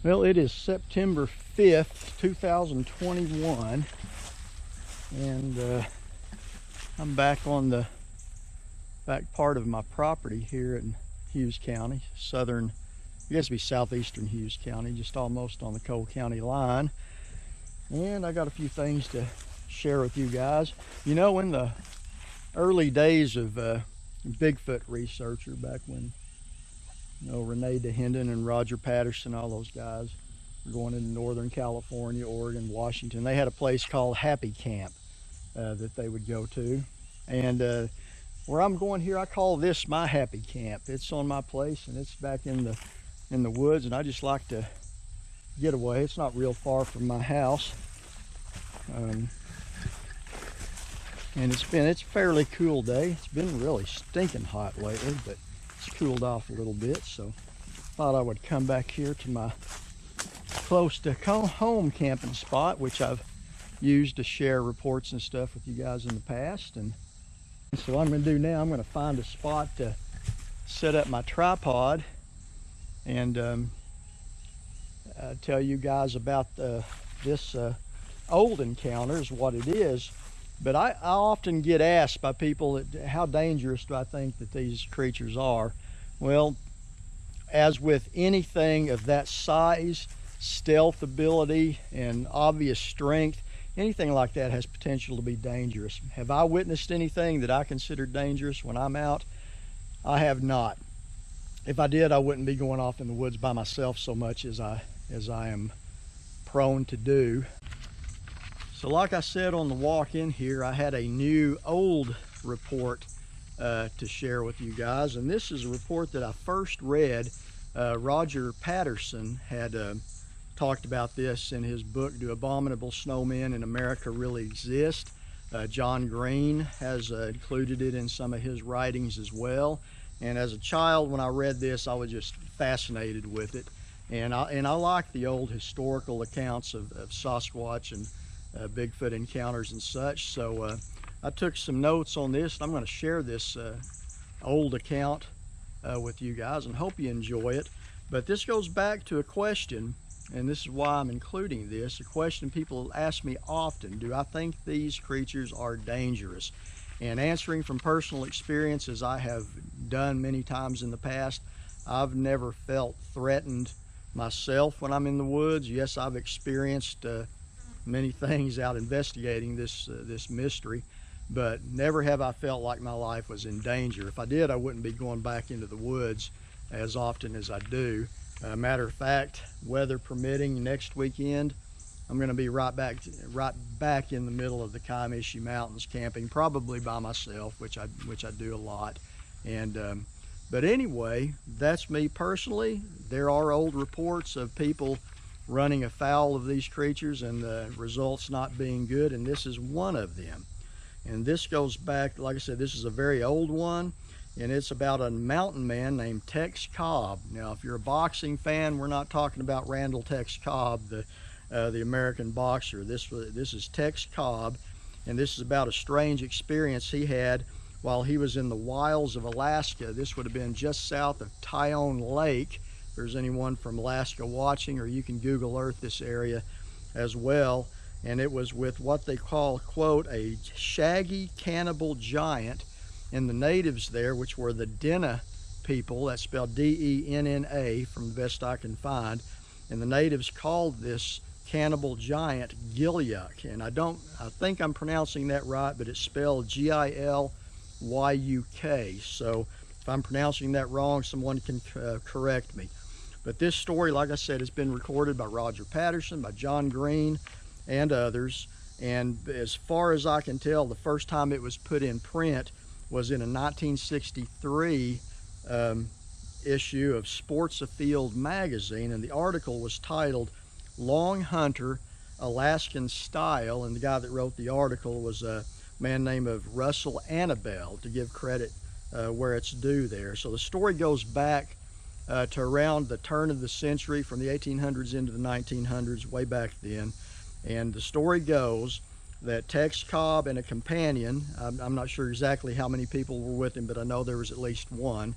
Well, it is September 5th, 2021, and I'm back on the back part of my property here in Hughes County, southern, I guess it'd be southeastern Hughes County, just almost on the Cole County line. And I got a few things to share with you guys. You know, in the early days of Bigfoot researcher, back when, you know, Renee DeHenden and Roger Patterson, all those guys were going into Northern California, Oregon, Washington. They had a place called Happy Camp that they would go to. And where I'm going here, I call this my Happy Camp. It's on my place, and it's back in the woods, and I just like to get away. It's not real far from my house. And it's a fairly cool day. It's been really stinking hot lately, but it's cooled off a little bit, so thought I would come back here to my close to home camping spot, which I've used to share reports and stuff with you guys in the past. And so what I'm going to do now, I'm going to find a spot to set up my tripod and tell you guys about this old encounters, what it is. But I often get asked by people, how dangerous do I think that these creatures are? Well, as with anything of that size, stealth ability, and obvious strength, anything like that has potential to be dangerous. Have I witnessed anything that I consider dangerous when I'm out? I have not. If I did, I wouldn't be going off in the woods by myself so much as I am prone to do. So like I said on the walk in here, I had a new old report to share with you guys. And this is a report that I first read. Roger Patterson had talked about this in his book, Do Abominable Snowmen in America Really Exist? John Green has included it in some of his writings as well. And as a child, when I read this, I was just fascinated with it. And I like the old historical accounts of Sasquatch and Bigfoot encounters and such. So I took some notes on this, and I'm going to share this old account with you guys and hope you enjoy it. But this goes back to a question, and this is why I'm including this, a question people ask me often: do I think these creatures are dangerous? And answering from personal experience, as I have done many times in the past, I've never felt threatened myself when I'm in the woods. Yes, I've experienced many things out investigating this mystery, but never have I felt like my life was in danger. If I did, I wouldn't be going back into the woods as often as I do. Matter of fact, weather permitting, next weekend I'm going to be right back in the middle of the Kiamichi Mountains camping, probably by myself, which I do a lot. And but anyway, that's me personally. There are old reports of people running afoul of these creatures and the results not being good, and this is one of them. And this goes back, like I said, this is a very old one, and it's about a mountain man named Tex Cobb. Now, if you're a boxing fan, we're not talking about Randall Tex Cobb, the American boxer. This is Tex Cobb, and this is about a strange experience he had while he was in the wilds of Alaska. This would have been just south of Tyone Lake. If there's anyone from Alaska watching, or you can Google Earth this area as well. And it was with what they call, quote, a shaggy cannibal giant. And the natives there, which were the Denna people, that's spelled D-E-N-N-A from the best I can find, and the natives called this cannibal giant Gilyuk. And I think I'm pronouncing that right, but it's spelled G-I-L-Y-U-K. So if I'm pronouncing that wrong, someone can correct me. But this story, like I said, has been recorded by Roger Patterson, by John Green, and others. And as far as I can tell, the first time it was put in print was in a 1963 issue of Sports Afield magazine, and the article was titled Long Hunter, Alaskan Style, and the guy that wrote the article was a man named Russell Annabelle, to give credit where it's due there. So the story goes back to around the turn of the century, from the 1800s into the 1900s, way back then. And the story goes that Tex Cobb and a companion, I'm not sure exactly how many people were with him, but I know there was at least one,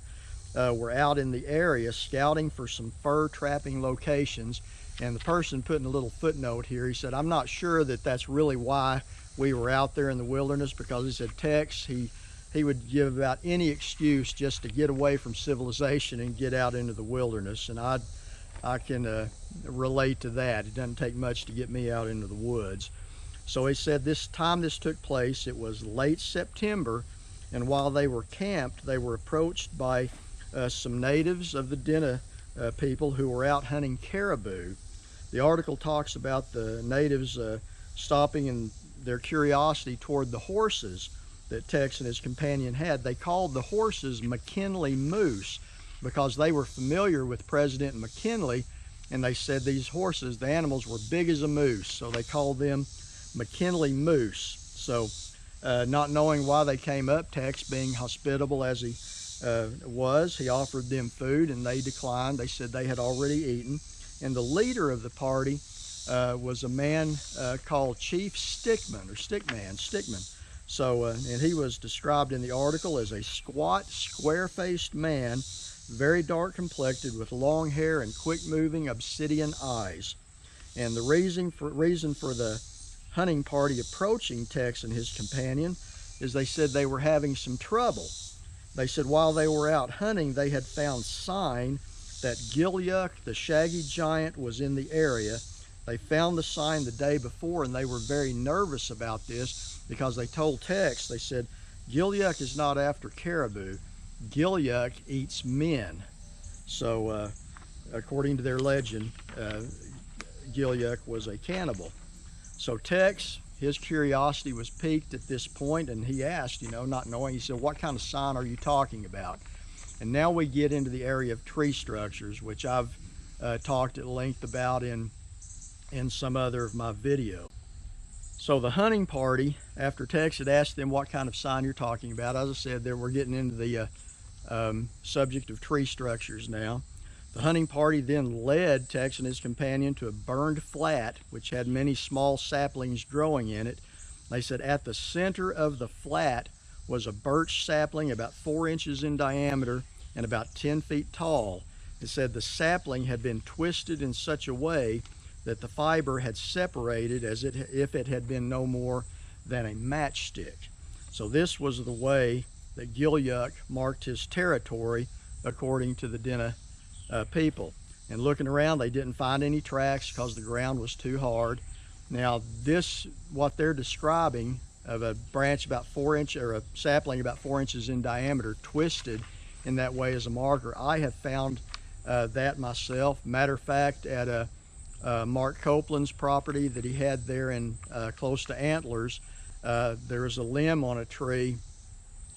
were out in the area scouting for some fur trapping locations. And the person put in a little footnote here, he said, I'm not sure that that's really why we were out there in the wilderness, because he said Tex, he would give about any excuse just to get away from civilization and get out into the wilderness. And I can relate to that. It doesn't take much to get me out into the woods. So he said this time this took place, it was late September, and while they were camped, they were approached by some natives of the Dena people who were out hunting caribou. The article talks about the natives stopping in their curiosity toward the horses that Tex and his companion had. They called the horses McKinley moose because they were familiar with President McKinley, and they said these horses, the animals, were big as a moose, so they called them McKinley moose. So not knowing why they came up, Tex, being hospitable as he was, he offered them food, and they declined. They said they had already eaten. And the leader of the party was a man called Chief Stickman. So, and he was described in the article as a squat, square-faced man, very dark complected, with long hair and quick-moving obsidian eyes. And the reason for the hunting party approaching Tex and his companion is they said they were having some trouble. They said while they were out hunting, they had found sign that Gilyuk, the shaggy giant, was in the area. They found the sign the day before, and they were very nervous about this because they told Tex, they said, Gilyuk is not after caribou. Gilyuk eats men. So according to their legend, Gilyuk was a cannibal. So Tex, his curiosity was piqued at this point, and he asked, not knowing, he said, what kind of sign are you talking about? And now we get into the area of tree structures, which I've talked at length about in some other of my videos. So the hunting party, after Tex had asked them what kind of sign you're talking about, as I said, we're getting into the subject of tree structures now. The hunting party then led Tex and his companion to a burned flat, which had many small saplings growing in it. They said at the center of the flat was a birch sapling about 4 inches in diameter and about 10 feet tall. It said the sapling had been twisted in such a way that the fiber had separated as if it had been no more than a matchstick. So this was the way that Gilyuk marked his territory according to the Dena people. And looking around, they didn't find any tracks because the ground was too hard. Now this, what they're describing of a branch about 4 inches, or a sapling about 4 inches in diameter, twisted in that way as a marker, I have found that myself. Matter of fact, at Mark Copeland's property that he had there in close to Antlers, there was a limb on a tree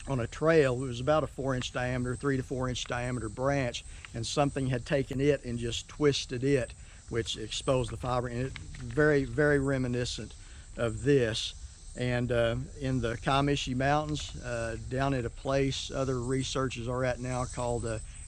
on a trail. It was about a 4-inch diameter, 3 to 4 inch diameter branch, and something had taken it and just twisted it, which exposed the fiber, and it very, very reminiscent of this. And in the Kiamichi Mountains, down at a place other researchers are at now called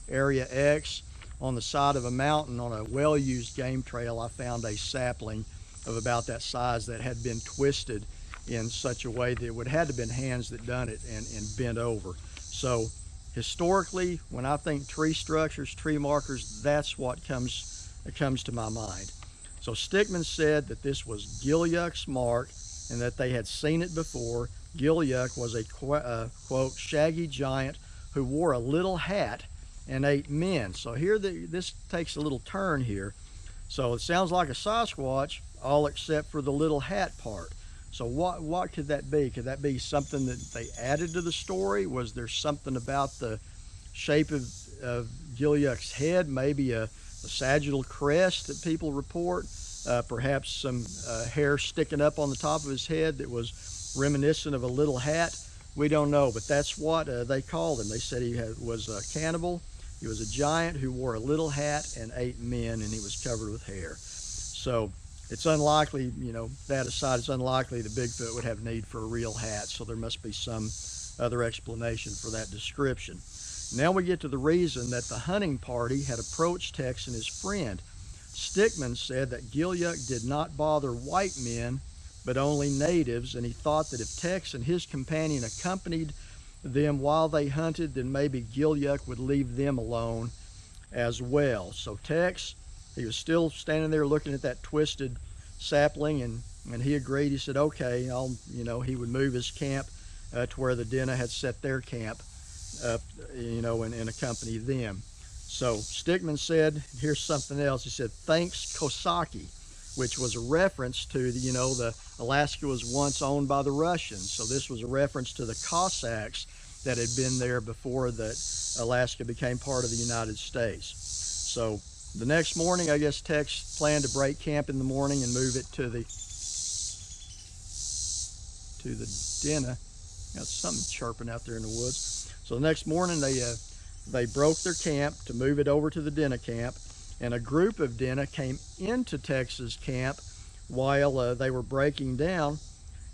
Area X, on the side of a mountain on a well-used game trail, I found a sapling of about that size that had been twisted in such a way that it would have had to been hands that done it and bent over. So historically, when I think tree structures, tree markers, that's what comes to my mind. So Stickman said that this was Gilyuk's mark and that they had seen it before. Gilyuk was a quote, shaggy giant who wore a little hat and ate men. So here this takes a little turn here. So it sounds like a Sasquatch, all except for the little hat part. So what could that be? Could that be something that they added to the story? Was there something about the shape of Gilyuk's head, maybe a sagittal crest that people report? Perhaps some hair sticking up on the top of his head that was reminiscent of a little hat? We don't know, but that's what they called him. They said he was a cannibal. He was a giant who wore a little hat and ate men, and he was covered with hair. So it's unlikely, that aside, it's unlikely that Bigfoot would have need for a real hat, so there must be some other explanation for that description. Now we get to the reason that the hunting party had approached Tex and his friend. Stickman said that Gilyuk did not bother white men, but only natives, and he thought that if Tex and his companion accompanied them while they hunted, then maybe Gilliuck would leave them alone as well. So Tex, he was still standing there looking at that twisted sapling, and he agreed. He said, okay, he would move his camp to where the Denna had set their camp up, and accompany them. So Stickman said, here's something else. He said, thanks Kosaki, which was a reference to the Alaska was once owned by the Russians. So this was a reference to the Cossacks that had been there before that Alaska became part of the United States. So the next morning, I guess Tex planned to break camp in the morning and move it to the Denna. Got something chirping out there in the woods. So the next morning they broke their camp to move it over to the Denna camp, and a group of Denna came into Tex's camp while they were breaking down,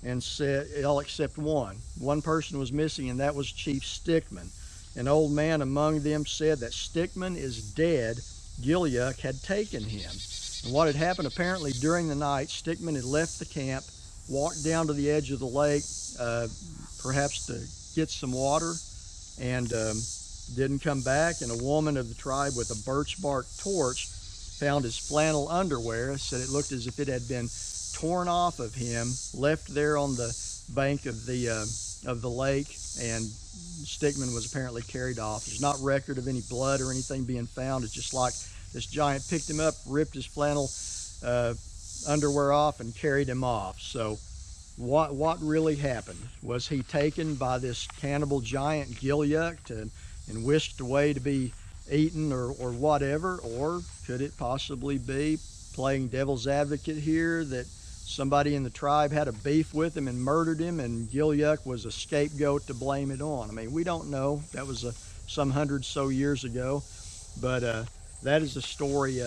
and said, all except one. One person was missing, and that was Chief Stickman. An old man among them said that Stickman is dead. Gilliuck had taken him. And what had happened, apparently during the night, Stickman had left the camp, walked down to the edge of the lake, perhaps to get some water, and didn't come back. And a woman of the tribe with a birch bark torch found his flannel underwear, said it looked as if it had been torn off of him, left there on the bank of the lake, and Stickman was apparently carried off. There's not record of any blood or anything being found. It's just like this giant picked him up, ripped his flannel underwear off, and carried him off. So what really happened? Was he taken by this cannibal giant Gilliuck and whisked away to be eaten or whatever? Or could it possibly be, playing devil's advocate here, that somebody in the tribe had a beef with him and murdered him, and Gilliuck was a scapegoat to blame it on? I mean, we don't know. That was some 100 so years ago, but that is the story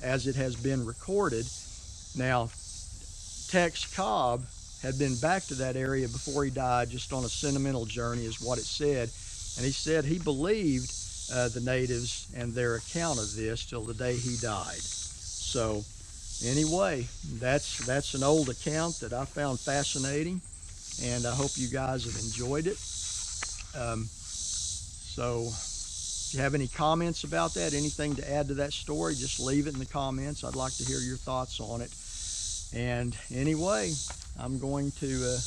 as it has been recorded. Now, Tex Cobb had been back to that area before he died, just on a sentimental journey is what it said, and he said he believed the natives and their account of this till the day he died. So anyway, that's an old account that I found fascinating, and I hope you guys have enjoyed it. So if you have any comments about that, anything to add to that story, just leave it in the comments. I'd like to hear your thoughts on it. And anyway, I'm going to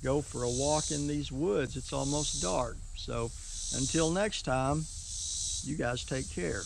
go for a walk in these woods. It's almost dark. So until next time, you guys take care.